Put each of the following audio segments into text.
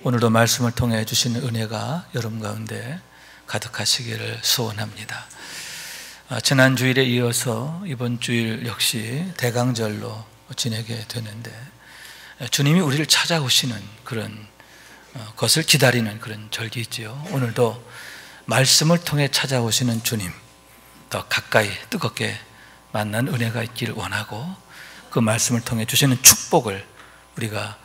오늘도 말씀을 통해 주시는 은혜가 여러분 가운데 가득하시기를 소원합니다. 지난 주일에 이어서 이번 주일 역시 대강절로 지내게 되는데, 주님이 우리를 찾아오시는 그런 것을 기다리는 그런 절기이지요. 오늘도 말씀을 통해 찾아오시는 주님 더 가까이 뜨겁게 만난 은혜가 있기를 원하고, 그 말씀을 통해 주시는 축복을 우리가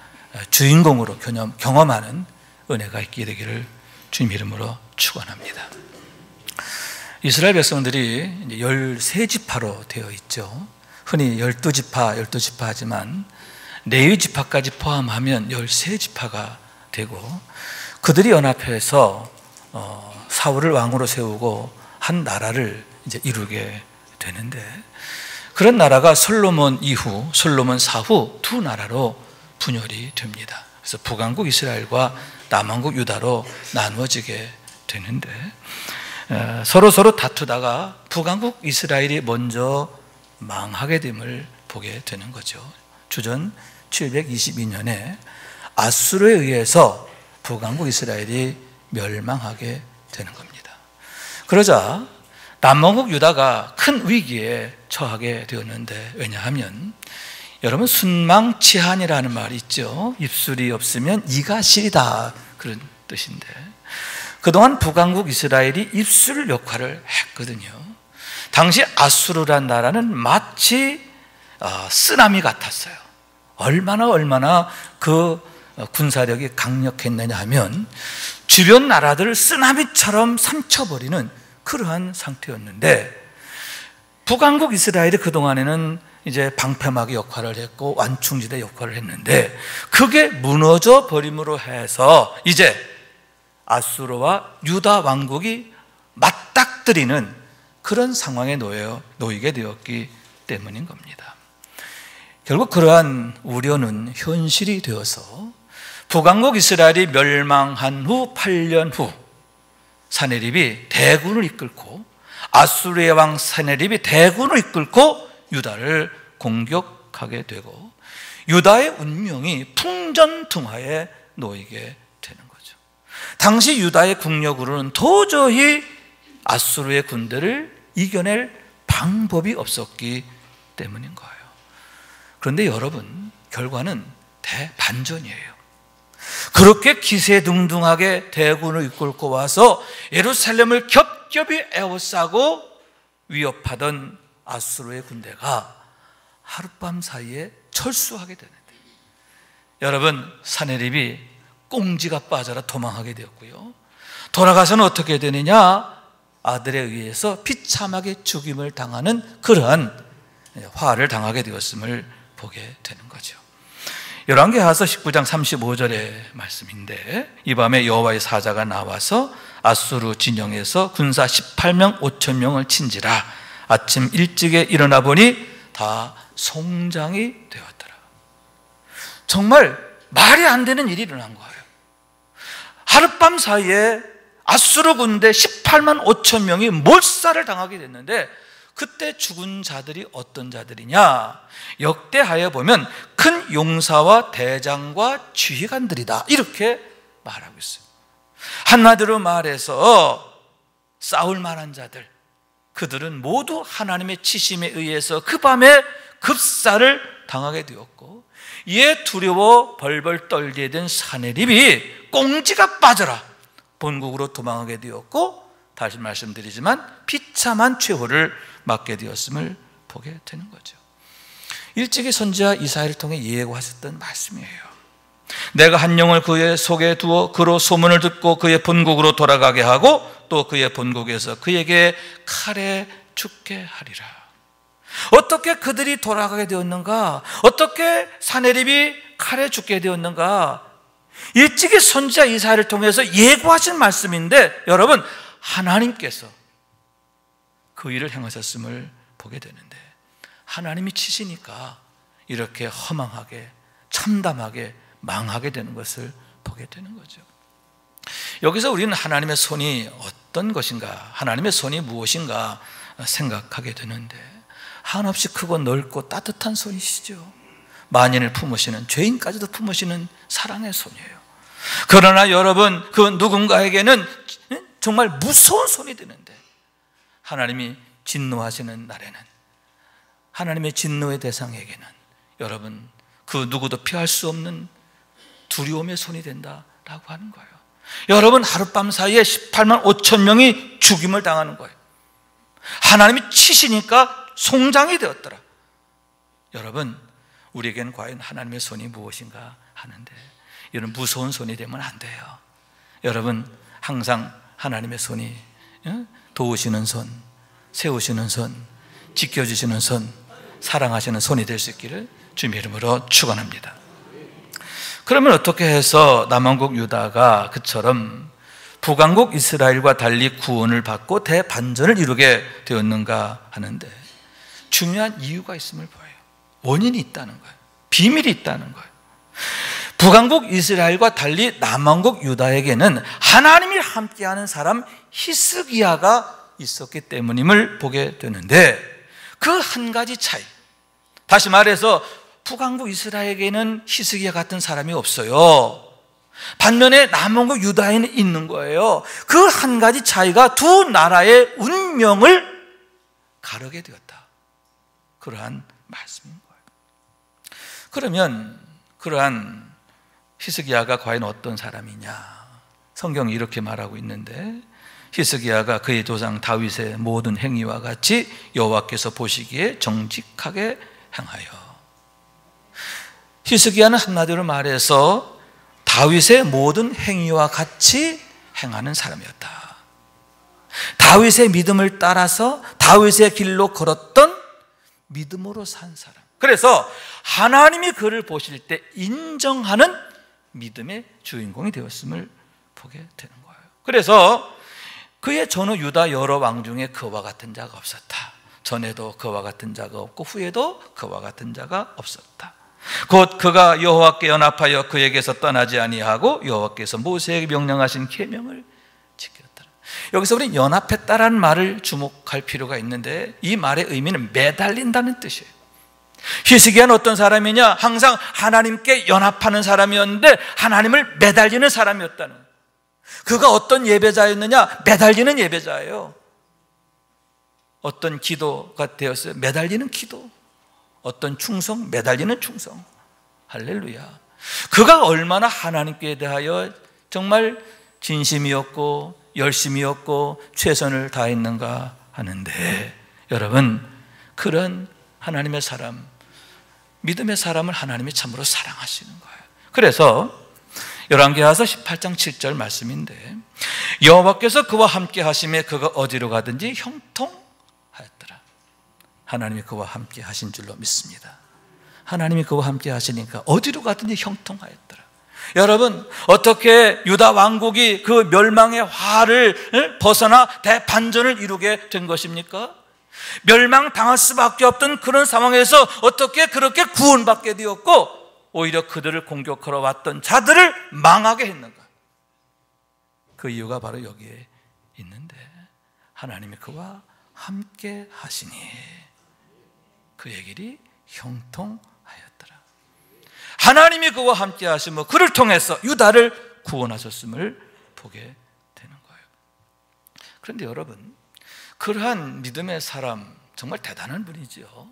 주인공으로 경험하는 은혜가 있게 되기를 주님 이름으로 축원합니다. 이스라엘 백성들이 13지파로 되어 있죠. 흔히 12지파 하지만 레위 지파까지 포함하면 13지파가 되고, 그들이 연합해서 사울을 왕으로 세우고 한 나라를 이제 이루게 되는데, 그런 나라가 솔로몬 이후, 솔로몬 사후 두 나라로 분열이 됩니다. 그래서 북왕국 이스라엘과 남왕국 유다로 나누어지게 되는데, 서로 다투다가 북왕국 이스라엘이 먼저 망하게 됨을 보게 되는 거죠. 주전 722년에 아수르에 의해서 북왕국 이스라엘이 멸망하게 되는 겁니다. 그러자 남왕국 유다가 큰 위기에 처하게 되었는데, 왜냐하면 여러분, 순망치한이라는 말이 있죠. 입술이 없으면 이가 시리다, 그런 뜻인데, 그동안 북왕국 이스라엘이 입술 역할을 했거든요. 당시 아수르란 나라는 마치 쓰나미 같았어요. 얼마나 그 군사력이 강력했느냐 하면 주변 나라들을 쓰나미처럼 삼켜버리는 그러한 상태였는데, 북왕국 이스라엘이 그동안에는 이제 방패막이 역할을 했고 완충지대 역할을 했는데, 그게 무너져 버림으로 해서 이제 아수르와 유다 왕국이 맞닥뜨리는 그런 상황에 놓이게 되었기 때문인 겁니다. 결국 그러한 우려는 현실이 되어서 북왕국 이스라엘이 멸망한 후 8년 후 사네립이 대군을 이끌고, 아수르의 왕 사네립이 대군을 이끌고 유다를 공격하게 되고, 유다의 운명이 풍전등화에 놓이게 되는 거죠. 당시 유다의 국력으로는 도저히 아수르의 군대를 이겨낼 방법이 없었기 때문인 거예요. 그런데 여러분, 결과는 대반전이에요. 그렇게 기세등등하게 대군을 이끌고 와서 예루살렘을 겹겹이 에워싸고 위협하던 아수르의 군대가 하룻밤 사이에 철수하게 되는데, 여러분, 사네립이 꽁지가 빠져라 도망하게 되었고요. 돌아가서는 어떻게 되느냐? 아들에 의해서 비참하게 죽임을 당하는 그러한 화를 당하게 되었음을 보게 되는 거죠. 열왕기하서 19장 35절의 말씀인데, 이 밤에 여호와의 사자가 나와서 아수르 진영에서 군사 18명 5천 명을 친지라. 아침 일찍에 일어나 보니 다 송장이 되었더라. 정말 말이 안 되는 일이 일어난 거예요. 하룻밤 사이에 아수르 군대 18만 5천 명이 몰살을 당하게 됐는데, 그때 죽은 자들이 어떤 자들이냐? 역대하여 보면 큰 용사와 대장과 지휘관들이다, 이렇게 말하고 있어요. 한마디로 말해서 싸울 만한 자들, 그들은 모두 하나님의 치심에 의해서 그 밤에 급사를 당하게 되었고, 이에 두려워 벌벌 떨게 된 사네립이 꽁지가 빠져라 본국으로 도망하게 되었고, 다시 말씀드리지만 비참한 최후를 맞게 되었음을 보게 되는 거죠. 일찍이 선지자 이사야를 통해 예고하셨던 말씀이에요. 내가 한 영을 그의 속에 두어 그로 소문을 듣고 그의 본국으로 돌아가게 하고, 또 그의 본국에서 그에게 칼에 죽게 하리라. 어떻게 그들이 돌아가게 되었는가? 어떻게 사네립이 칼에 죽게 되었는가? 일찍이 선지자 이사야를 통해서 예고하신 말씀인데, 여러분, 하나님께서 그 일을 행하셨음을 보게 되는데, 하나님이 치시니까 이렇게 허망하게 참담하게 망하게 되는 것을 보게 되는 거죠. 여기서 우리는 하나님의 손이 어떤 것인가, 하나님의 손이 무엇인가 생각하게 되는데, 한없이 크고 넓고 따뜻한 손이시죠. 만인을 품으시는, 죄인까지도 품으시는 사랑의 손이에요. 그러나 여러분, 그 누군가에게는 정말 무서운 손이 드는데, 하나님이 진노하시는 날에는, 하나님의 진노의 대상에게는 여러분, 그 누구도 피할 수 없는 두려움의 손이 된다라고 하는 거예요. 여러분, 하룻밤 사이에 18만 5천 명이 죽임을 당하는 거예요. 하나님이 치시니까 송장이 되었더라. 여러분, 우리에겐 과연 하나님의 손이 무엇인가 하는데, 이런 무서운 손이 되면 안 돼요. 여러분, 항상 하나님의 손이 도우시는 손, 세우시는 손, 지켜주시는 손, 사랑하시는 손이 될 수 있기를 주님의 이름으로 축원합니다. 그러면 어떻게 해서 남왕국 유다가 그처럼 북왕국 이스라엘과 달리 구원을 받고 대반전을 이루게 되었는가 하는데, 중요한 이유가 있음을 보여요. 원인이 있다는 거예요. 비밀이 있다는 거예요. 북왕국 이스라엘과 달리 남왕국 유다에게는 하나님이 함께하는 사람 히스기야가 있었기 때문임을 보게 되는데, 그 한 가지 차이, 다시 말해서 북왕국 이스라엘에게는 히스기야 같은 사람이 없어요. 반면에 남왕국 유다에는 있는 거예요. 그 한 가지 차이가 두 나라의 운명을 가르게 되었다, 그러한 말씀인 거예요. 그러면 그러한 히스기야가 과연 어떤 사람이냐? 성경이 이렇게 말하고 있는데, 히스기야가 그의 조상 다윗의 모든 행위와 같이 여호와께서 보시기에 정직하게 행하여. 히스기야는 한마디로 말해서 다윗의 모든 행위와 같이 행하는 사람이었다. 다윗의 믿음을 따라서 다윗의 길로 걸었던 믿음으로 산 사람. 그래서 하나님이 그를 보실 때 인정하는 믿음의 주인공이 되었음을 보게 되는 거예요. 그래서 그의 전후 유다 여러 왕 중에 그와 같은 자가 없었다. 전에도 그와 같은 자가 없고 후에도 그와 같은 자가 없었다. 곧 그가 여호와께 연합하여 그에게서 떠나지 아니하고 여호와께서 모세에게 명령하신 계명을 지켰더라. 여기서 우리 연합했다라는 말을 주목할 필요가 있는데, 이 말의 의미는 매달린다는 뜻이에요. 히스기야는 어떤 사람이냐? 항상 하나님께 연합하는 사람이었는데 하나님을 매달리는 사람이었다는 거예요. 그가 어떤 예배자였느냐? 매달리는 예배자예요. 어떤 기도가 되었어요? 매달리는 기도. 어떤 충성? 매달리는 충성. 할렐루야. 그가 얼마나 하나님께 대하여 정말 진심이었고 열심이었고 최선을 다했는가 하는데, 여러분, 그런 하나님의 사람, 믿음의 사람을 하나님이 참으로 사랑하시는 거예요. 그래서 열왕기하서 18장 7절 말씀인데, 여호와께서 그와 함께 하심에 그가 어디로 가든지 형통하였더라. 하나님이 그와 함께 하신 줄로 믿습니다. 하나님이 그와 함께 하시니까 어디로 가든지 형통하였더라. 여러분, 어떻게 유다 왕국이 그 멸망의 화를 벗어나 대반전을 이루게 된 것입니까? 멸망당할 수밖에 없던 그런 상황에서 어떻게 그렇게 구원받게 되었고, 오히려 그들을 공격하러 왔던 자들을 망하게 했는가? 그 이유가 바로 여기에 있는데, 하나님이 그와 함께 하시니 그의 길이 형통하였더라. 하나님이 그와 함께 하시며 그를 통해서 유다를 구원하셨음을 보게 되는 거예요. 그런데 여러분, 그러한 믿음의 사람, 정말 대단한 분이죠.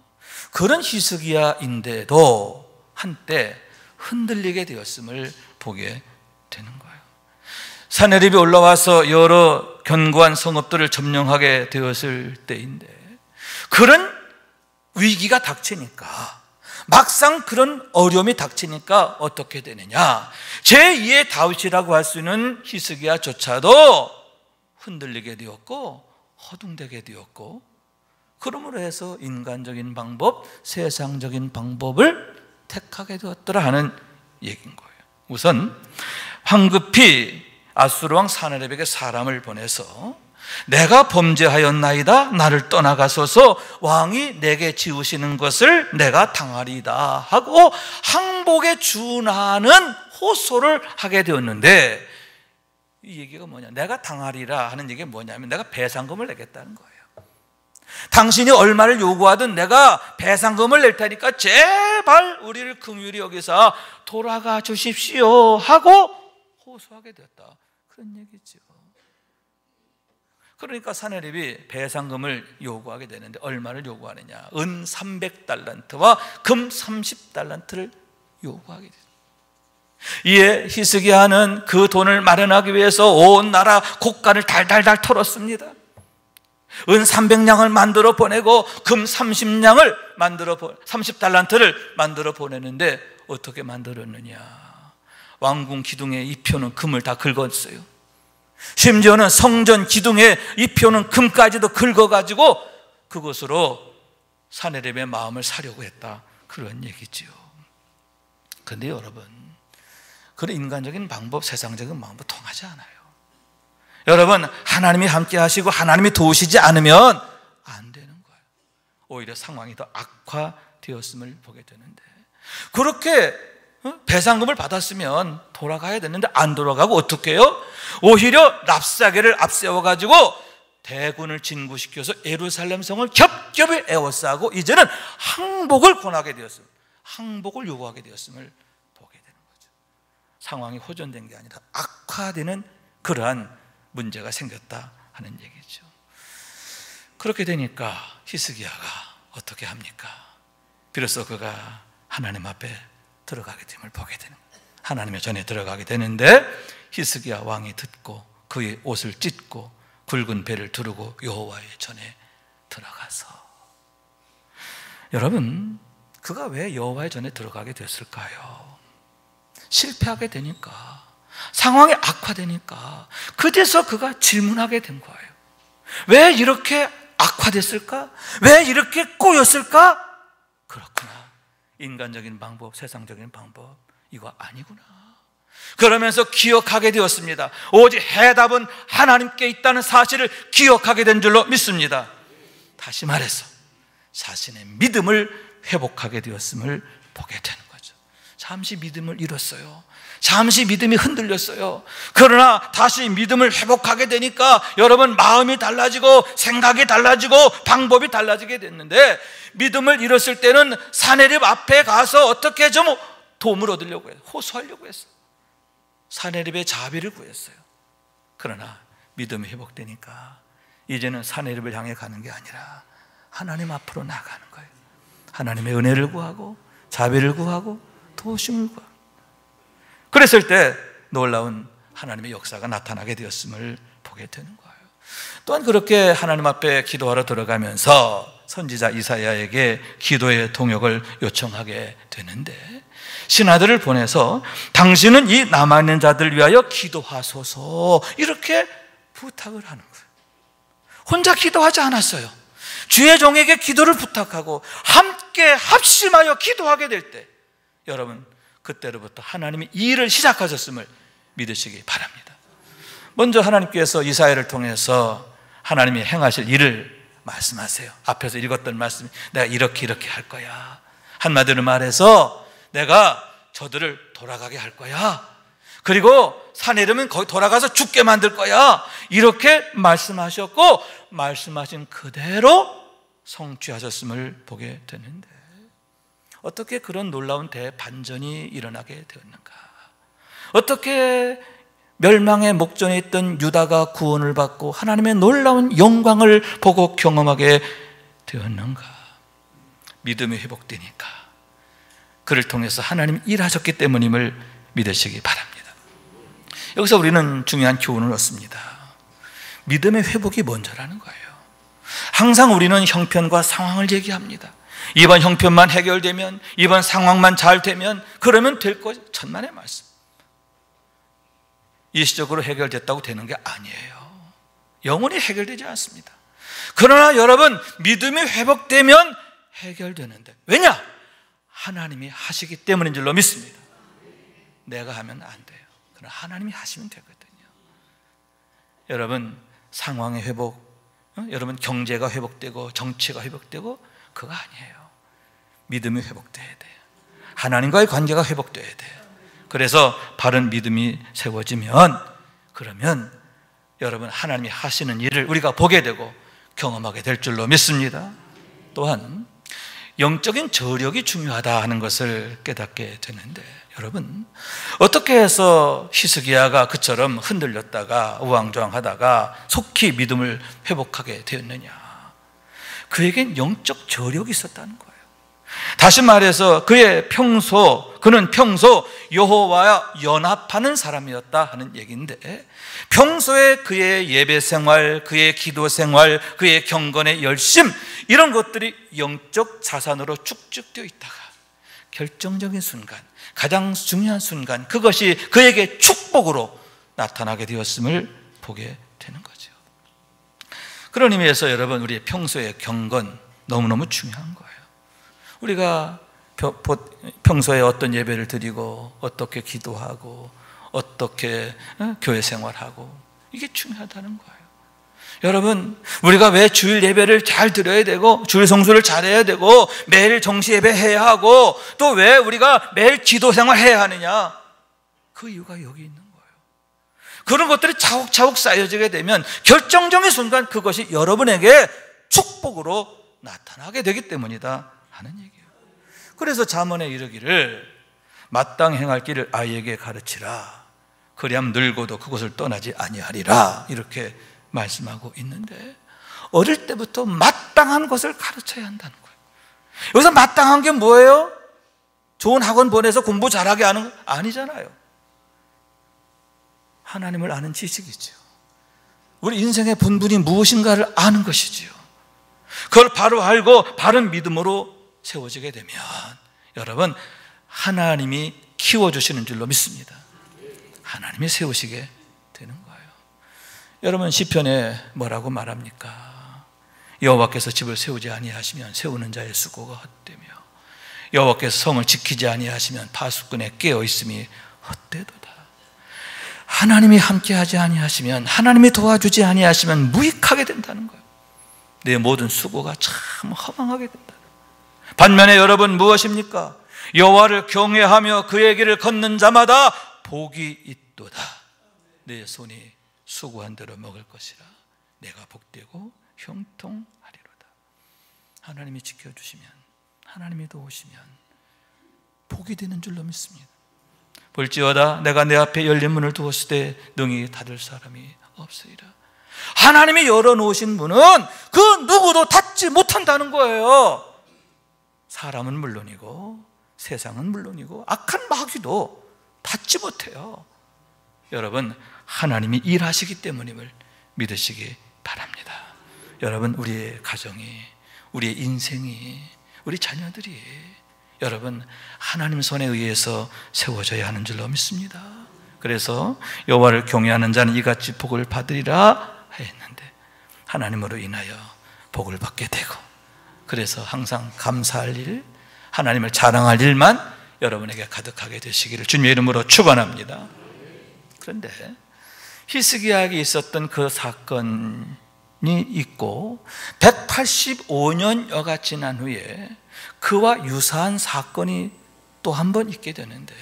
그런 히스기야인데도 한때 흔들리게 되었음을 보게 되는 거예요. 사내립이 올라와서 여러 견고한 성읍들을 점령하게 되었을 때인데, 그런 위기가 닥치니까, 막상 그런 어려움이 닥치니까 어떻게 되느냐? 제2의 다윗이라고 할 수 있는 히스기야조차도 흔들리게 되었고 허둥대게 되었고, 그러므로 해서 인간적인 방법, 세상적인 방법을 택하게 되었더라 하는 얘기인 거예요. 우선 황급히 아수르 왕 사네립에게 사람을 보내서 내가 범죄하였나이다, 나를 떠나가소서, 왕이 내게 지우시는 것을 내가 당하리이다 하고 항복에 준하는 호소를 하게 되었는데, 이 얘기가 뭐냐? 내가 당하리라 하는 얘기가 뭐냐면, 내가 배상금을 내겠다는 거예요. 당신이 얼마를 요구하든 내가 배상금을 낼 테니까 제발 우리를 긍휼히 여기서 돌아가 주십시오 하고 호소하게 되었다, 그런 얘기죠. 그러니까 사내립이 배상금을 요구하게 되는데 얼마를 요구하느냐? 은 300달란트와 금 30달란트를 요구하게 됩니다. 이에 히스기야는 그 돈을 마련하기 위해서 온 나라 곡간을 달달달 털었습니다. 은 300냥을 만들어 보내고 금 30달란트를 만들어 보내는데 어떻게 만들었느냐? 왕궁 기둥의 이표는 금을 다 긁었어요. 심지어는 성전 기둥의 이표는 금까지도 긁어가지고 그것으로 사내립의 마음을 사려고 했다, 그런 얘기지요. 그런데 여러분, 그런 인간적인 방법, 세상적인 방법 통하지 않아요. 여러분, 하나님이 함께 하시고 하나님이 도우시지 않으면 안 되는 거예요. 오히려 상황이 더 악화되었음을 보게 되는데, 그렇게 배상금을 받았으면 돌아가야 되는데 안 돌아가고 어떻게 해요? 오히려 랍사게를 앞세워가지고 대군을 진구시켜서 예루살렘 성을 겹겹이 에워싸고 이제는 항복을 권하게 되었어요. 항복을 요구하게 되었음을 보게 되는 거죠. 상황이 호전된 게 아니라 악화되는 그러한 문제가 생겼다 하는 얘기죠. 그렇게 되니까 히스기야가 어떻게 합니까? 비로소 그가 하나님 앞에 들어가게 됨을 보게 되는 거예요. 하나님의 전에 들어가게 되는데 히스기야 왕이 듣고 그의 옷을 찢고 굵은 배를 두르고 여호와의 전에 들어가서, 여러분, 그가 왜 여호와의 전에 들어가게 됐을까요? 실패하게 되니까, 상황이 악화되니까 그제서 그가 질문하게 된 거예요. 왜 이렇게 악화됐을까? 왜 이렇게 꼬였을까? 그렇구나, 인간적인 방법, 세상적인 방법, 이거 아니구나. 그러면서 기억하게 되었습니다. 오직 해답은 하나님께 있다는 사실을 기억하게 된 줄로 믿습니다. 다시 말해서 자신의 믿음을 회복하게 되었음을 보게 되는 거죠. 잠시 믿음을 잃었어요. 잠시 믿음이 흔들렸어요. 그러나 다시 믿음을 회복하게 되니까 여러분, 마음이 달라지고 생각이 달라지고 방법이 달라지게 됐는데, 믿음을 잃었을 때는 사내립 앞에 가서 어떻게 좀 도움을 얻으려고 해요. 호소하려고 했어요. 사내립의 자비를 구했어요. 그러나 믿음이 회복되니까 이제는 사내립을 향해 가는 게 아니라 하나님 앞으로 나가는 거예요. 하나님의 은혜를 구하고 자비를 구하고 도우심을 구하고, 그랬을 때 놀라운 하나님의 역사가 나타나게 되었음을 보게 되는 거예요. 또한 그렇게 하나님 앞에 기도하러 들어가면서 선지자 이사야에게 기도의 동역을 요청하게 되는데, 신하들을 보내서 당신은 이 남아있는 자들 위하여 기도하소서, 이렇게 부탁을 하는 거예요. 혼자 기도하지 않았어요. 주의 종에게 기도를 부탁하고 함께 합심하여 기도하게 될 때, 여러분, 그때로부터 하나님이 이 일을 시작하셨음을 믿으시기 바랍니다. 먼저 하나님께서 이사야를 통해서 하나님이 행하실 일을 말씀하세요. 앞에서 읽었던 말씀이 내가 이렇게 할 거야. 한마디로 말해서 내가 저들을 돌아가게 할 거야. 그리고 사내립은 거기 돌아가서 죽게 만들 거야. 이렇게 말씀하셨고 말씀하신 그대로 성취하셨음을 보게 되는데, 어떻게 그런 놀라운 대반전이 일어나게 되었는가? 어떻게 멸망의 목전에 있던 유다가 구원을 받고 하나님의 놀라운 영광을 보고 경험하게 되었는가? 믿음이 회복되니까 그를 통해서 하나님 일하셨기 때문임을 믿으시기 바랍니다. 여기서 우리는 중요한 교훈을 얻습니다. 믿음의 회복이 먼저라는 거예요. 항상 우리는 형편과 상황을 얘기합니다. 이번 형편만 해결되면, 이번 상황만 잘 되면 그러면 될 거죠. 천만의 말씀. 일시적으로 해결됐다고 되는 게 아니에요. 영원히 해결되지 않습니다. 그러나 여러분, 믿음이 회복되면 해결되는데, 왜냐? 하나님이 하시기 때문인 줄로 믿습니다. 내가 하면 안 돼요. 그러나 하나님이 하시면 되거든요. 여러분, 상황의 회복, 여러분 경제가 회복되고 정치가 회복되고 그거 아니에요. 믿음이 회복돼야 돼요. 하나님과의 관계가 회복돼야 돼요. 그래서 바른 믿음이 세워지면, 그러면 여러분 하나님이 하시는 일을 우리가 보게 되고 경험하게 될 줄로 믿습니다. 또한 영적인 저력이 중요하다 하는 것을 깨닫게 되는데, 여러분, 어떻게 해서 히스기야가 그처럼 흔들렸다가 우왕좌왕하다가 속히 믿음을 회복하게 되었느냐? 그에겐 영적 저력이 있었다는 거예요. 다시 말해서 그는 평소 여호와와 연합하는 사람이었다 하는 얘기인데, 평소에 그의 예배 생활, 그의 기도 생활, 그의 경건의 열심, 이런 것들이 영적 자산으로 축적되어 있다가 결정적인 순간, 가장 중요한 순간, 그것이 그에게 축복으로 나타나게 되었음을 보게 되는 거죠. 그런 의미에서 여러분, 우리의 평소의 경건 너무너무 중요한 거예요. 우리가 평소에 어떤 예배를 드리고 어떻게 기도하고 어떻게 교회 생활하고, 이게 중요하다는 거예요. 여러분, 우리가 왜 주일 예배를 잘 드려야 되고 주일 성수를 잘해야 되고 매일 정시 예배 해야 하고 또 왜 우리가 매일 기도 생활 해야 하느냐? 그 이유가 여기 있는 거예요. 그런 것들이 차곡차곡 쌓여지게 되면 결정적인 순간 그것이 여러분에게 축복으로 나타나게 되기 때문이다 하는 얘기예요. 그래서 잠언에 이르기를 마땅히 행할 길을 아이에게 가르치라. 그리하면 늙어도 그곳을 떠나지 아니하리라. 이렇게 말씀하고 있는데, 어릴 때부터 마땅한 것을 가르쳐야 한다는 거예요. 여기서 마땅한 게 뭐예요? 좋은 학원 보내서 공부 잘하게 하는 거 아니잖아요. 하나님을 아는 지식이죠. 우리 인생의 본분이 무엇인가를 아는 것이지요. 그걸 바로 알고 바른 믿음으로 세워지게 되면 여러분, 하나님이 키워주시는 줄로 믿습니다. 하나님이 세우시게 되는 거예요. 여러분, 시편에 뭐라고 말합니까? 여호와께서 집을 세우지 아니하시면 세우는 자의 수고가 헛되며 여호와께서 성을 지키지 아니하시면 파수꾼의 깨어있음이 헛되도다. 하나님이 함께하지 아니하시면, 하나님이 도와주지 아니하시면 무익하게 된다는 거예요. 내 모든 수고가 참 허망하게 된다. 반면에 여러분, 무엇입니까? 여호와를 경외하며 그의 길을 걷는 자마다 복이 있도다. 내 손이 수고한 대로 먹을 것이라. 내가 복되고 형통하리로다. 하나님이 지켜주시면, 하나님이 도우시면 복이 되는 줄로 믿습니다. 볼지어다 내가 내 앞에 열린 문을 두었을 때 능히 닫을 사람이 없으리라. 하나님이 열어놓으신 문은 그 누구도 닫지 못한다는 거예요. 사람은 물론이고 세상은 물론이고 악한 마귀도 닫지 못해요. 여러분, 하나님이 일하시기 때문임을 믿으시기 바랍니다. 여러분, 우리의 가정이, 우리의 인생이, 우리 자녀들이 여러분 하나님 손에 의해서 세워져야 하는 줄로 믿습니다. 그래서 여호와를 경외하는 자는 이같이 복을 받으리라 했는데, 하나님으로 인하여 복을 받게 되고, 그래서 항상 감사할 일, 하나님을 자랑할 일만 여러분에게 가득하게 되시기를 주님의 이름으로 축원합니다. 그런데 히스기야에게 있었던 그 사건이 있고 185년여가 지난 후에 그와 유사한 사건이 또 한 번 있게 되는데,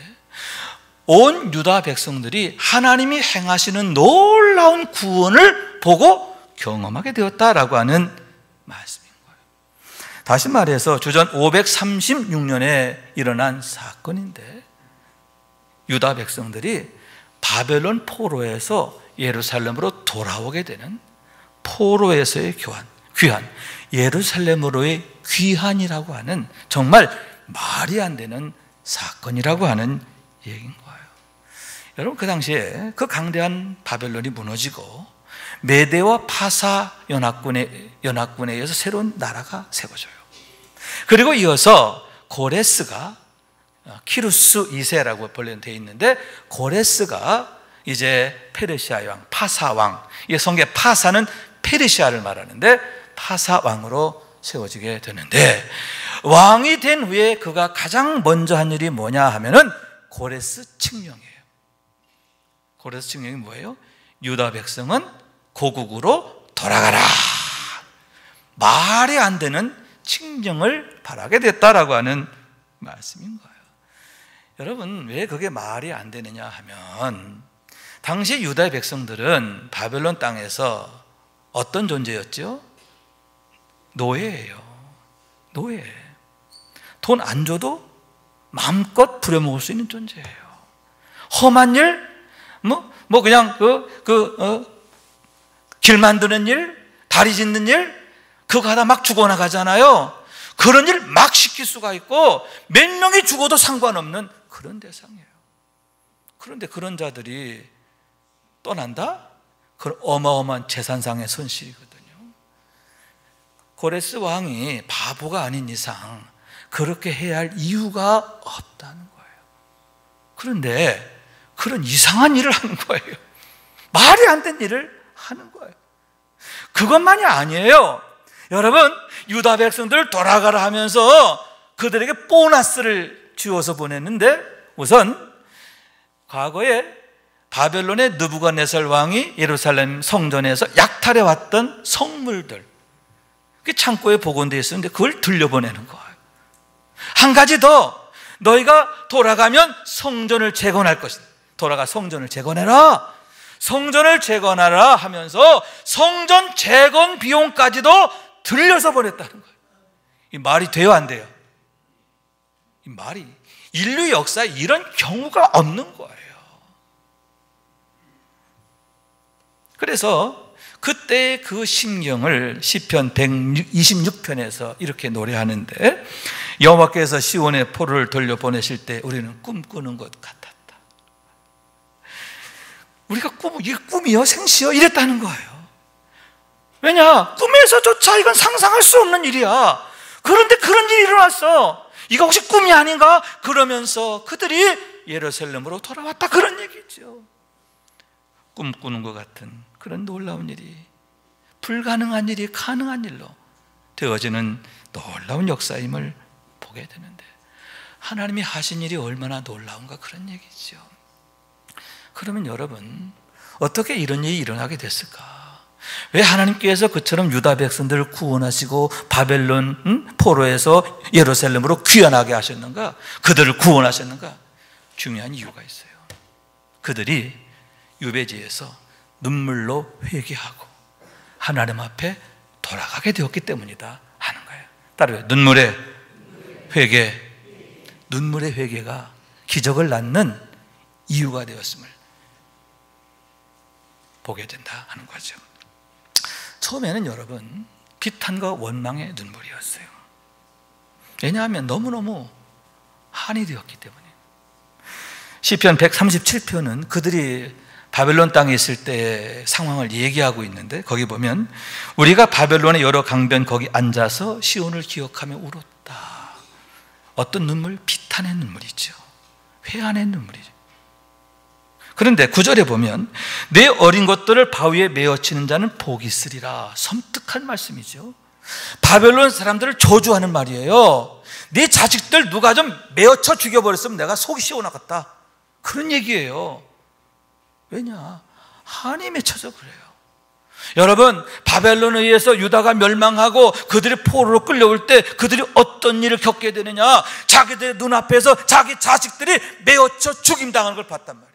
온 유다 백성들이 하나님이 행하시는 놀라운 구원을 보고 경험하게 되었다라고 하는 말씀인 거예요. 다시 말해서 주전 536년에 일어난 사건인데, 유다 백성들이 바벨론 포로에서 예루살렘으로 돌아오게 되는 포로에서의 귀환, 예루살렘으로의 귀환이라고 하는 정말 말이 안 되는 사건이라고 하는 얘기인 거예요. 여러분, 그 당시에 그 강대한 바벨론이 무너지고 메대와 파사 연합군에 의해서 새로운 나라가 세워져요. 그리고 이어서 고레스가, 키루스 2세라고 본래 되어 있는데, 고레스가 이제 페르시아 왕, 파사 왕, 이 성경 파사는 페르시아를 말하는데 파사 왕으로 세워지게 되는데, 왕이 된 후에 그가 가장 먼저 한 일이 뭐냐 하면은 고레스 칙령이에요. 고레스 칙령이 뭐예요? 유다 백성은 고국으로 돌아가라. 말이 안 되는 칙령을 바라게 됐다라고 하는 말씀인 거예요. 여러분, 왜 그게 말이 안 되느냐 하면, 당시 유다의 백성들은 바벨론 땅에서 어떤 존재였죠? 노예예요. 노예. 돈 안 줘도 마음껏 부려먹을 수 있는 존재예요. 험한 일, 그냥 길 만드는 일, 다리 짓는 일, 그거 하다 막 죽어나가잖아요. 그런 일 막 시킬 수가 있고 몇 명이 죽어도 상관없는 그런 대상이에요. 그런데 그런 자들이 떠난다? 그건 어마어마한 재산상의 손실이거든요. 고레스 왕이 바보가 아닌 이상 그렇게 해야 할 이유가 없다는 거예요. 그런데 그런 이상한 일을 하는 거예요. 말이 안 되는 일을 하는 거예요. 그것만이 아니에요. 여러분, 유다 백성들 돌아가라 하면서 그들에게 보너스를 주어서 보냈는데, 우선 과거에 바벨론의 느부갓네살 왕이 예루살렘 성전에서 약탈해 왔던 성물들, 그게 창고에 복원되어 있었는데 그걸 들려보내는 거예요. 한 가지 더, 너희가 돌아가면 성전을 재건할 것이다. 돌아가 성전을 재건해라. 성전을 재건하라 하면서 성전 재건 비용까지도 들려서 보냈다는 거예요. 이 말이 돼요, 안 돼요? 이 말이, 인류 역사에 이런 경우가 없는 거예요. 그래서 그때 그 심경을 시편 126편에서 이렇게 노래하는데, 여호와께서 시온의 포로를 돌려보내실 때 우리는 꿈꾸는 것 같았다. 우리가 이게 꿈이요? 생시요? 이랬다는 거예요. 왜냐? 꿈에서조차 이건 상상할 수 없는 일이야. 그런데 그런 일이 일어났어. 이거 혹시 꿈이 아닌가? 그러면서 그들이 예루살렘으로 돌아왔다, 그런 얘기죠. 꿈꾸는 것 같은 그런 놀라운 일이, 불가능한 일이 가능한 일로 되어지는 놀라운 역사임을 보게 되는데, 하나님이 하신 일이 얼마나 놀라운가, 그런 얘기죠. 그러면 여러분, 어떻게 이런 일이 일어나게 됐을까? 왜 하나님께서 그처럼 유다 백성들을 구원하시고 바벨론 포로에서 예루살렘으로 귀환하게 하셨는가? 그들을 구원하셨는가? 중요한 이유가 있어요. 그들이 유배지에서 눈물로 회개하고 하나님 앞에 돌아가게 되었기 때문이다 하는 거예요. 따라요. 눈물의 회개. 눈물의 회개가 기적을 낳는 이유가 되었음을 보게 된다 하는 거죠. 처음에는 여러분, 비탄과 원망의 눈물이었어요. 왜냐하면 너무너무 한이 되었기 때문에. 시편 137편은 그들이 바벨론 땅에 있을 때 상황을 얘기하고 있는데, 거기 보면 우리가 바벨론의 여러 강변 거기 앉아서 시온을 기억하며 울었다. 어떤 눈물? 비탄의 눈물이죠. 회한의 눈물이죠. 그런데 9절에 보면 내 어린 것들을 바위에 메어치는 자는 복이 있으리라. 섬뜩한 말씀이죠. 바벨론 사람들을 저주하는 말이에요. 네 자식들 누가 좀 메어쳐 죽여버렸으면 내가 속이 시원하겠다, 그런 얘기예요. 왜냐? 한이 맺혀서 그래요. 여러분, 바벨론에 의해서 유다가 멸망하고 그들이 포로로 끌려올 때 그들이 어떤 일을 겪게 되느냐? 자기들의 눈앞에서 자기 자식들이 메어쳐 죽임당하는 걸 봤단 말이에요.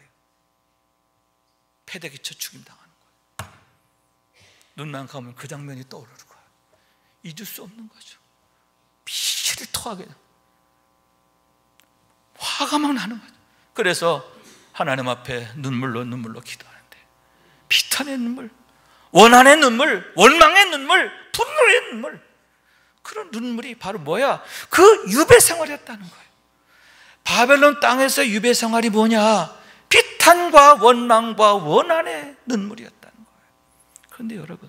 패대기 쳐 죽임당하는 거예요. 눈만 감으면 그 장면이 떠오르는 거예요. 잊을 수 없는 거죠. 피를 토하게, 화가 막 나는 거죠. 그래서 하나님 앞에 눈물로 기도하는데, 비탄의 눈물, 원한의 눈물, 원망의 눈물, 분노의 눈물, 그런 눈물이 바로 뭐야? 그 유배 생활이었다는 거예요. 바벨론 땅에서 유배 생활이 뭐냐? 비탄과 원망과 원한의 눈물이었다는 거예요. 그런데 여러분,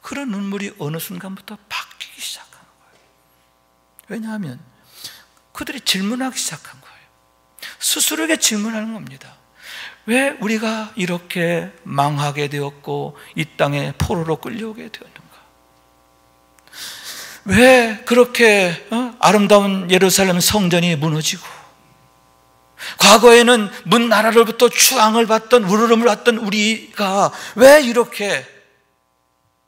그런 눈물이 어느 순간부터 바뀌기 시작한 거예요. 왜냐하면 그들이 질문하기 시작한 거예요. 스스로에게 질문하는 겁니다. 왜 우리가 이렇게 망하게 되었고 이 땅에 포로로 끌려오게 되었는가? 왜 그렇게 아름다운 예루살렘 성전이 무너지고, 과거에는 문 나라로부터 추앙을 받던, 우르름을 받던 우리가 왜 이렇게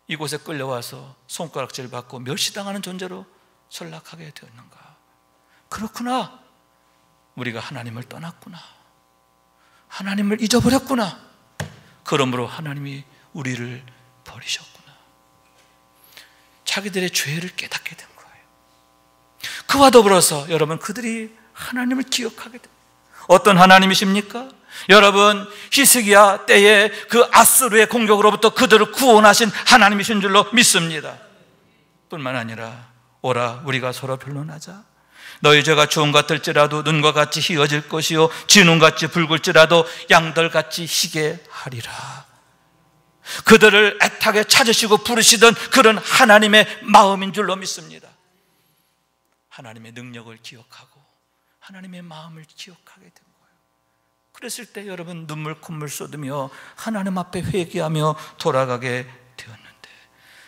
이곳에 끌려와서 손가락질 받고 멸시당하는 존재로 전락하게 되었는가? 그렇구나, 우리가 하나님을 떠났구나, 하나님을 잊어버렸구나, 그러므로 하나님이 우리를 버리셨구나. 자기들의 죄를 깨닫게 된 거예요. 그와 더불어서 여러분, 그들이 하나님을 기억하게 됩니다. 어떤 하나님이십니까? 여러분, 히스기야 때에 그 아수르의 공격으로부터 그들을 구원하신 하나님이신 줄로 믿습니다. 뿐만 아니라 오라 우리가 서로 변론하자. 너희 죄가 주홍 같을지라도 눈과 같이 희어질 것이요 진홍같이 붉을지라도 양털같이 희게 하리라. 그들을 애타게 찾으시고 부르시던 그런 하나님의 마음인 줄로 믿습니다. 하나님의 능력을 기억하고 하나님의 마음을 기억하게 된 거예요. 그랬을 때 여러분, 눈물 콧물 쏟으며 하나님 앞에 회개하며 돌아가게 되었는데,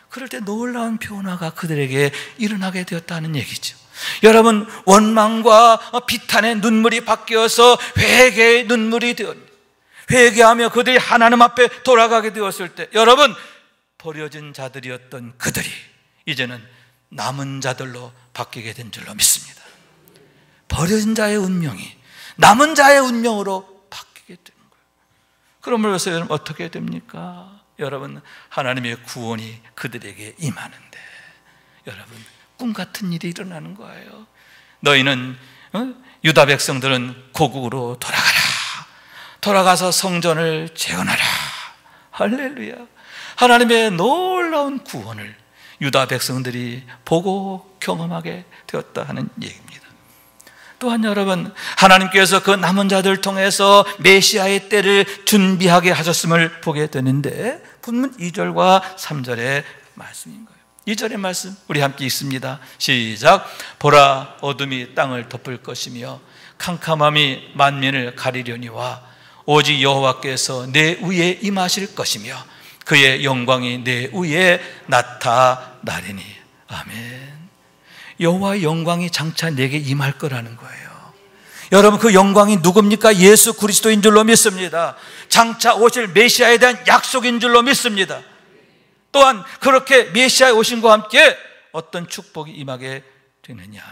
그럴 때 놀라운 변화가 그들에게 일어나게 되었다는 얘기죠. 여러분, 원망과 비탄의 눈물이 바뀌어서 회개의 눈물이 되었는데, 회개하며 그들이 하나님 앞에 돌아가게 되었을 때, 여러분, 버려진 자들이었던 그들이 이제는 남은 자들로 바뀌게 된 줄로 믿습니다. 버려진 자의 운명이 남은 자의 운명으로 바뀌게 되는 거예요. 그러므로서 여러분, 어떻게 됩니까? 여러분, 하나님의 구원이 그들에게 임하는데, 여러분, 꿈 같은 일이 일어나는 거예요. 너희는 유다 백성들은 고국으로 돌아가라. 돌아가서 성전을 재건하라. 할렐루야. 하나님의 놀라운 구원을 유다 백성들이 보고 경험하게 되었다 하는 얘기입니다. 또한 여러분, 하나님께서 그 남은 자들을 통해서 메시아의 때를 준비하게 하셨음을 보게 되는데, 본문 2절과 3절의 말씀인 거예요. 2절의 말씀 우리 함께 읽습니다. 시작. 보라, 어둠이 땅을 덮을 것이며 캄캄함이 만민을 가리려니와 오직 여호와께서 내 위에 임하실 것이며 그의 영광이 내 위에 나타나리니. 아멘. 여호와의 영광이 장차 내게 임할 거라는 거예요. 여러분, 그 영광이 누굽니까? 예수 그리스도인 줄로 믿습니다. 장차 오실 메시아에 대한 약속인 줄로 믿습니다. 또한 그렇게 메시아에 오신과 함께 어떤 축복이 임하게 되느냐.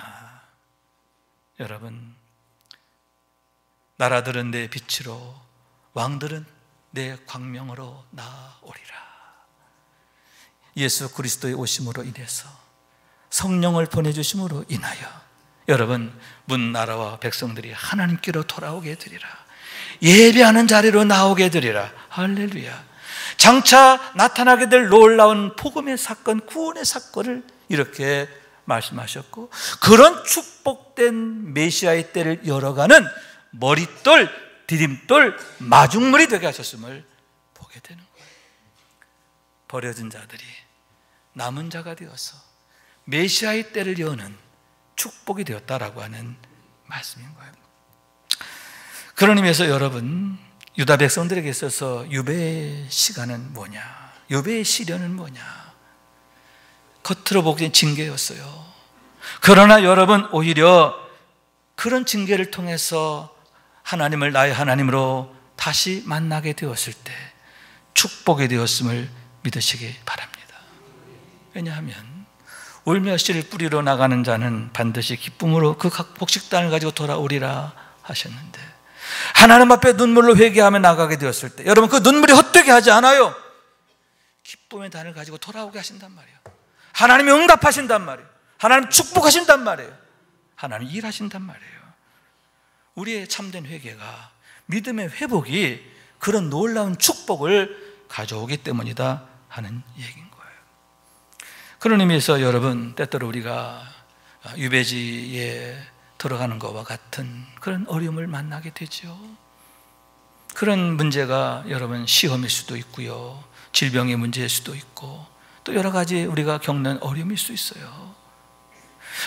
여러분, 나라들은 내 빛으로, 왕들은 내 광명으로 나오리라. 예수 그리스도의 오심으로 인해서, 성령을 보내주심으로 인하여 여러분, 문 나라와 백성들이 하나님께로 돌아오게 되리라. 예배하는 자리로 나오게 되리라. 할렐루야. 장차 나타나게 될 놀라운 복음의 사건, 구원의 사건을 이렇게 말씀하셨고, 그런 축복된 메시아의 때를 열어가는 머릿돌, 디딤돌, 마중물이 되게 하셨음을 보게 되는 거예요. 버려진 자들이 남은 자가 되어서 메시아의 때를 여는 축복이 되었다라고 하는 말씀인 거예요. 그런 의미에서 여러분, 유다 백성들에게 있어서 유배의 시간은 뭐냐, 유배의 시련은 뭐냐, 겉으로 보기엔 징계였어요. 그러나 여러분, 오히려 그런 징계를 통해서 하나님을 나의 하나님으로 다시 만나게 되었을 때 축복이 되었음을 믿으시기 바랍니다. 왜냐하면 울며 씨를 뿌리러 나가는 자는 반드시 기쁨으로 그 각 복식단을 가지고 돌아오리라 하셨는데, 하나님 앞에 눈물로 회개하며 나가게 되었을 때 여러분, 그 눈물이 헛되게 하지 않아요. 기쁨의 단을 가지고 돌아오게 하신단 말이에요. 하나님이 응답하신단 말이에요. 하나님 축복하신단 말이에요. 하나님 일하신단 말이에요. 우리의 참된 회개가, 믿음의 회복이 그런 놀라운 축복을 가져오기 때문이다 하는 얘기인 거예요. 그런 의미에서 여러분, 때때로 우리가 유배지에 들어가는 것과 같은 그런 어려움을 만나게 되죠. 그런 문제가 여러분 시험일 수도 있고요, 질병의 문제일 수도 있고, 또 여러 가지 우리가 겪는 어려움일 수 있어요.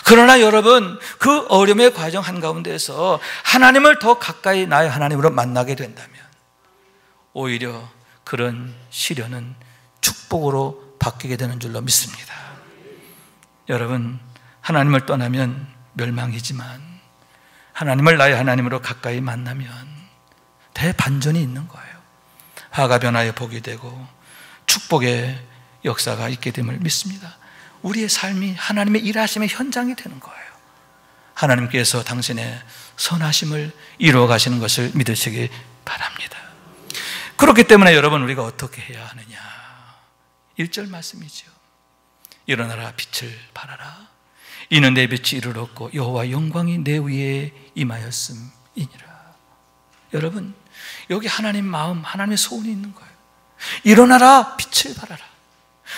그러나 여러분, 그 어려움의 과정 한가운데에서 하나님을 더 가까이 나의 하나님으로 만나게 된다면 오히려 그런 시련은 축복으로 바뀌게 되는 줄로 믿습니다. 여러분, 하나님을 떠나면 멸망이지만 하나님을 나의 하나님으로 가까이 만나면 대반전이 있는 거예요. 화가 변화의 복이 되고 축복의 역사가 있게 됨을 믿습니다. 우리의 삶이 하나님의 일하심의 현장이 되는 거예요. 하나님께서 당신의 선하심을 이루어 가시는 것을 믿으시기 바랍니다. 그렇기 때문에 여러분, 우리가 어떻게 해야 하느냐, 1절 말씀이죠. 일어나라, 빛을 발하라. 이는 내 빛이 이르렀고 여호와 영광이 내 위에 임하였음이니라. 여러분, 여기 하나님 마음, 하나님의 소원이 있는 거예요. 일어나라, 빛을 발하라.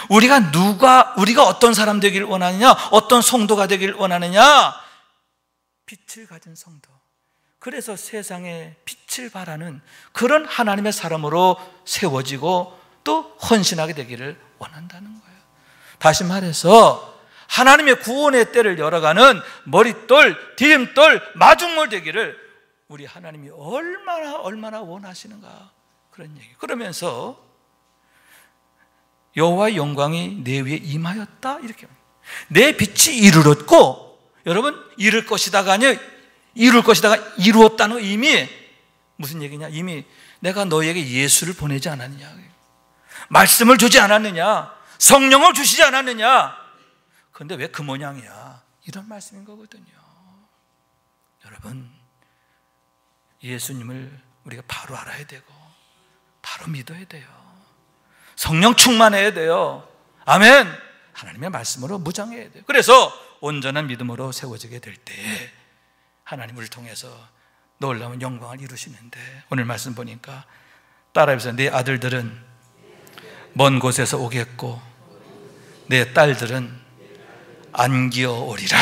우리가 어떤 사람 되길 원하느냐, 어떤 성도가 되길 원하느냐, 빛을 가진 성도. 그래서 세상에 빛을 발하는 그런 하나님의 사람으로 세워지고 또 헌신하게 되기를 원한다는 거예요. 다시 말해서 하나님의 구원의 때를 열어가는 머릿돌, 디딤돌, 마중물 되기를 우리 하나님이 얼마나 원하시는가, 그런 얘기. 그러면서 여호와의 영광이 내 위에 임하였다, 이렇게. 내 빛이 이르렀고, 여러분, 이룰 것이다가 아니에요. 이룰 것이다가 이루었다는 의미. 무슨 얘기냐? 이미 내가 너에게 예수를 보내지 않았느냐, 말씀을 주지 않았느냐, 성령을 주시지 않았느냐. 그런데 왜 그 모양이야? 이런 말씀인 거거든요. 여러분, 예수님을 우리가 바로 알아야 되고 바로 믿어야 돼요. 성령 충만해야 돼요. 아멘. 하나님의 말씀으로 무장해야 돼요. 그래서 온전한 믿음으로 세워지게 될 때에 하나님을 통해서 놀라운 영광을 이루시는데, 오늘 말씀 보니까 따라해보세요. 내 아들들은 먼 곳에서 오겠고 내 딸들은 안기어오리라.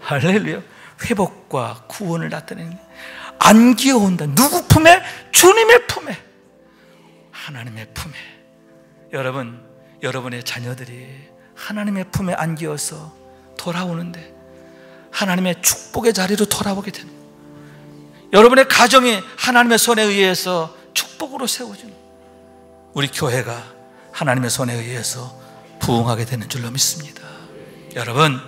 할렐루야. 회복과 구원을 나타내는, 안기어온다. 누구 품에? 주님의 품에, 하나님의 품에. 여러분, 여러분의 자녀들이 하나님의 품에 안기어서 돌아오는데 하나님의 축복의 자리로 돌아오게 되는, 여러분의 가정이 하나님의 손에 의해서 축복으로 세워지는, 우리 교회가 하나님의 손에 의해서 부흥하게 되는 줄로 믿습니다. 여러분,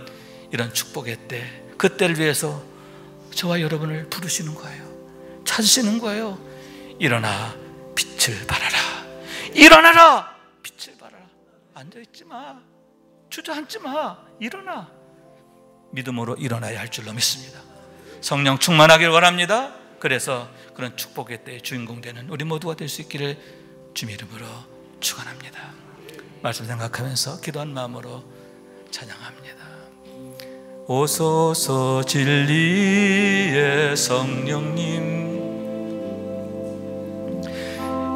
이런 축복의 때, 그 때를 위해서 저와 여러분을 부르시는 거예요. 찾으시는 거예요. 일어나 빛을 발하라. 일어나라, 빛을 발하라. 앉아있지 마, 주저앉지 마. 일어나. 믿음으로 일어나야 할 줄로 믿습니다. 성령 충만하길 원합니다. 그래서 그런 축복의 때의 주인공 되는 우리 모두가 될 수 있기를 주님 이름으로 축원합니다. 말씀 생각하면서 기도한 마음으로 찬양합니다. 오소서 진리의 성령님,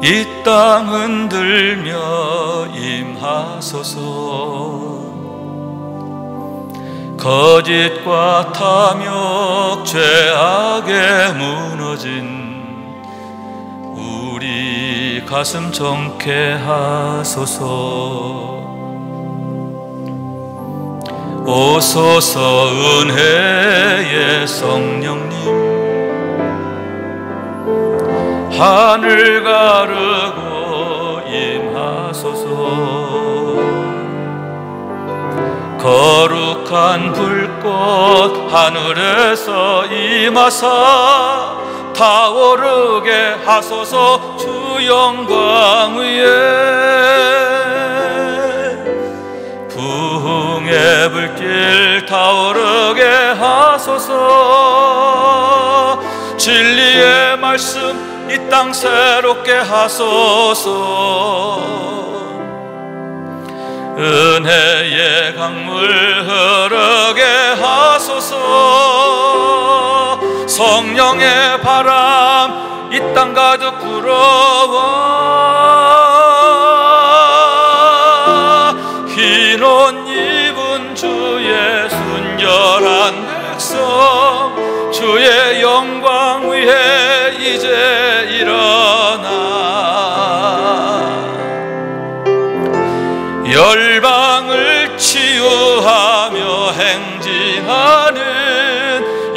이 땅 흔들며 임하소서. 거짓과 탐욕 죄악에 무너진 우리 가슴 정케하소서. 오소서 은혜의 성령님, 하늘 가르고 임하소서. 거룩한 불꽃 하늘에서 임하사 타오르게 하소서. 주 영광 위에 부흥의 불길 타오르게 하소서. 진리의 말씀 이 땅 새롭게 하소서. 은혜의 강물 흐르게 하소서. 성령의 바람 이 땅 가득 불어와 흰 옷 입은 주의 순결한 백성, 주의 영광 위에 이제 일어나 열방을 치유하며 행진하는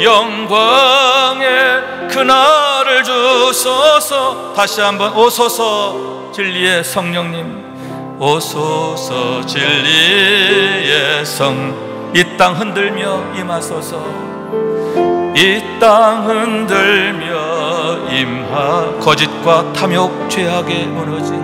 영광의 그날을 주소서. 다시 한번 오소서 진리의 성령님, 오소서 진리의 성, 이 땅 흔들며 임하소서. 이 땅 흔들며 임하. 거짓과 탐욕 죄악에 무너진,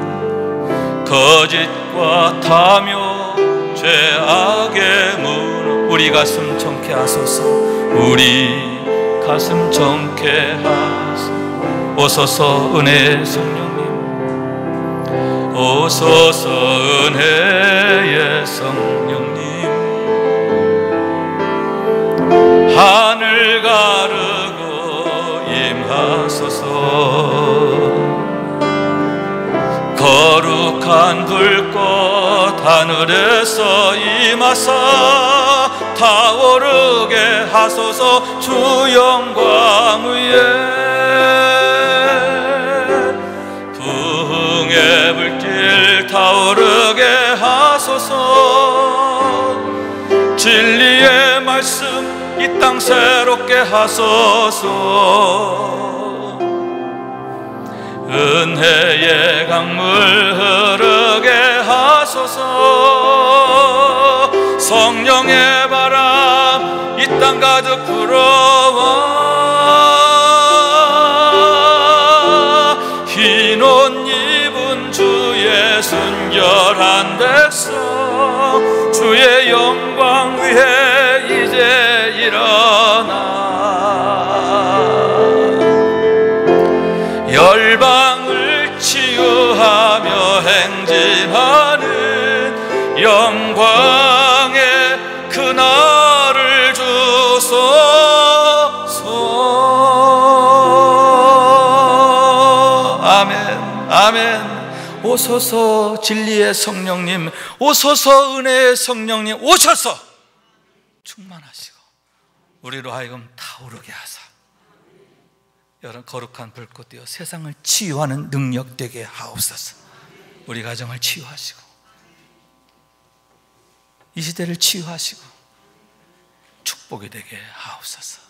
거짓과 탐욕 죄악의 문 우리 가슴 정케 하소서. 우리 가슴 정케 하소서. 오소서 은혜의 성령님, 오소서 은혜의 성령님, 하늘 가르고 임하소서. 거룩한 불꽃 하늘에서 임하사 타오르게 하소서. 주 영광 위에 부흥의 불길 타오르게 하소서. 진리의 말씀 이 땅 새롭게 하소서. 은혜의 강물 흐르게 하소서. 성령의 바람 이 땅 가득 불어와 흰 옷 입은 주의 순결한 백성 주의 영광 위에 이제 일어나 열방을 치유하며 행진하는 영광의 그날을 주소서. 아멘 아멘. 오소서 진리의 성령님, 오소서 은혜의 성령님 오셔서 충만하시고 우리로 하여금 타오르게 하사 여러 거룩한 불꽃 되어 세상을 치유하는 능력 되게 하옵소서. 우리 가정을 치유하시고 이 시대를 치유하시고 축복이 되게 하옵소서.